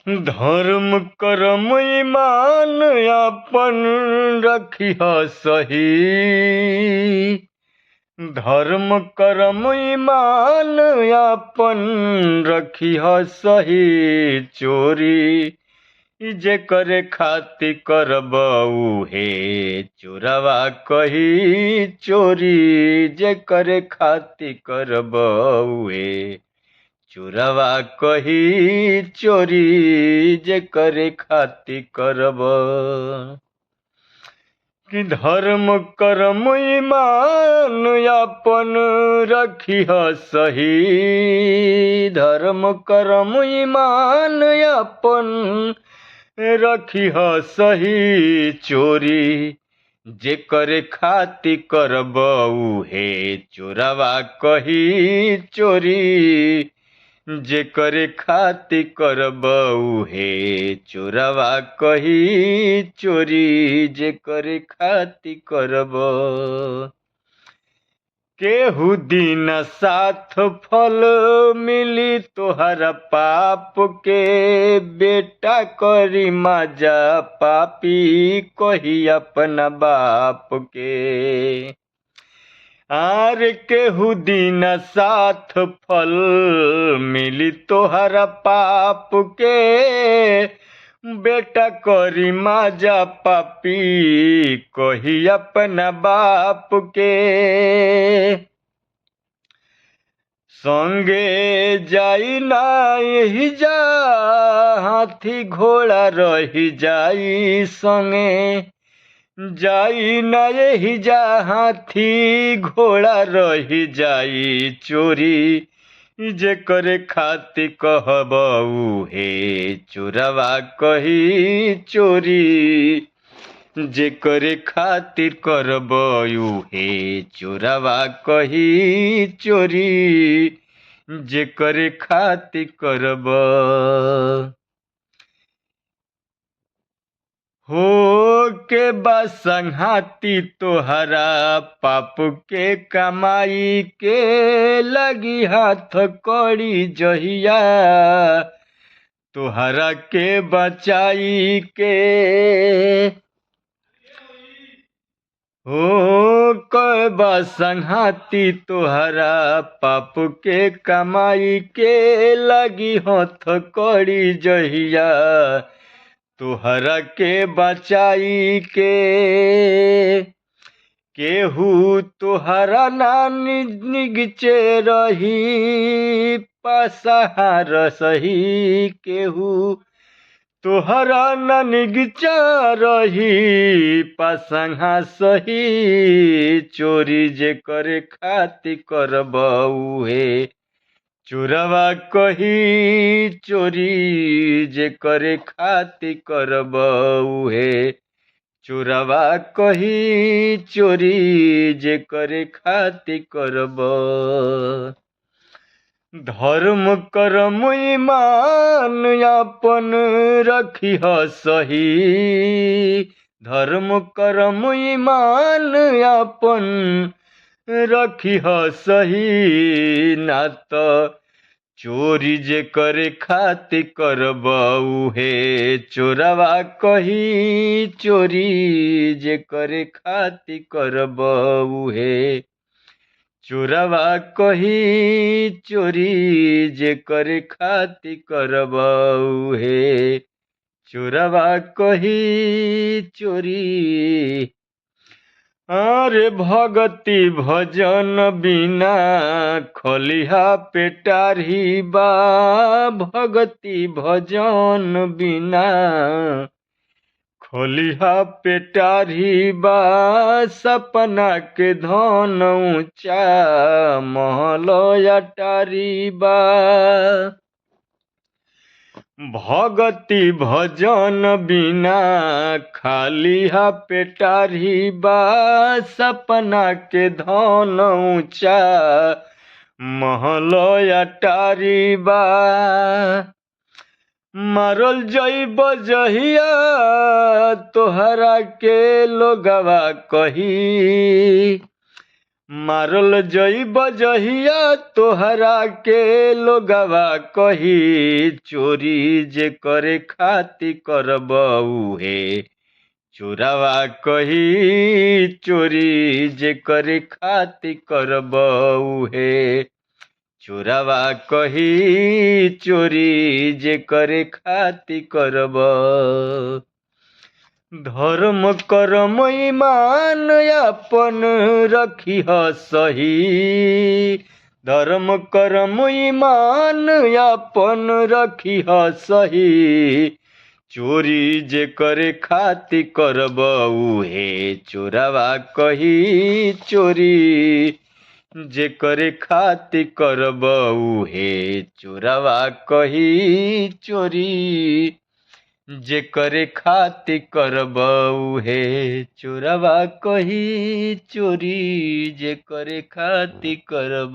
धर्म कर्म ईमान अपन रखिह सही। धर्म कर्म ईमान अपन रखिह सही। चोरी जे करे खाति करब उहे चोरवा कही। चोरी जे करे खाति करब उहे चोरवा कही। चोरी जे करे खाति करब। कि धर्म कर्म ईमान अपन रखिह सही। धर्म कर्म ईमान अपन रखिह सही। चोरी जे करे खाति करब उहे चोरवा कही। चोरी जे करे खाति करब उहे चोरवा कही। चोरी जे करे खाति करब। केहू दिन साथ फल मिली तोहरा पाप के। बेटा करी माजा पापी कही अपना बाप के। आर केहू दिन साथ फल मिली तोहरा पाप के। बेटा करी माजा पापी कही अपना बाप के। संगे जाई ना यही जा हाथी घोड़ा रही जाई संगे। जाई ना यही जा हाथी घोड़ा रही जाई। चोरी जे करे खाति कहब उहे चोरवा कही। चोरी जे करे खातिर करब उहे चोरवा कही। चोरी जे करे खातिर करब। हो के बा संघाती तोहरा पाप के कमाई के। लगी हाथ कड़ी जहिया तोहरा के बचाई के। हो कबा संघाती तोहरा पाप के कमाई के। लगी हाथ कड़ी जहिया तोहरा के बचाई के। केहू तोहरा ना निगचे रही पासहार सही। केहू तोहरा ना निगचा रही पासंगा सही। चोरी जे करे खाति करब उहे चोरवा कही। चोरी जे करे खाति करब उहे चोरवा कही। चोरी जे करे खाति करब। धर्म कर्म ईमान अपन रखिह सही। धर्म कर्म ईमान अपन रखिह सही। ना तो चोरी जे करे खाति करब उहे चोरवा कही। चोरी जे करे खाति करब उहे चोरवा कही। चोरी जे करे खाति करब उहे चोरवा कही। चोरी अरे भगति भजन बिना खलिहा पेटारी बा। भगति भजन बिना खलिहा पेटारी बा। सपना के धन ऊंचा महल अटारी बा। भगति भजन बिना खालिहा पेटारी बा। सपना के धन ऊंचा महल अटारी बा। मारल जइब जहिया तोहरा के लोगवा कही। मारल जइब जहिया तोहरा के लोगवा कही चोरी जे करे खाती करब उहे चोरावा कही चोरी जे करे खाती करब उहे चोरावा कही चोरी जे करे खाती करब। धर्म कर्म ईमान अपन रखिह सही धर्म कर्म ईमान अपन रखिह सही चोरी जे करे खाती करब उहे चोरावा कही चोरी जे करे खाती करब उहे चोरावा कही चोरी जे करे खाती करब उहे चोरावा कही चोरी जे करे खाती करब।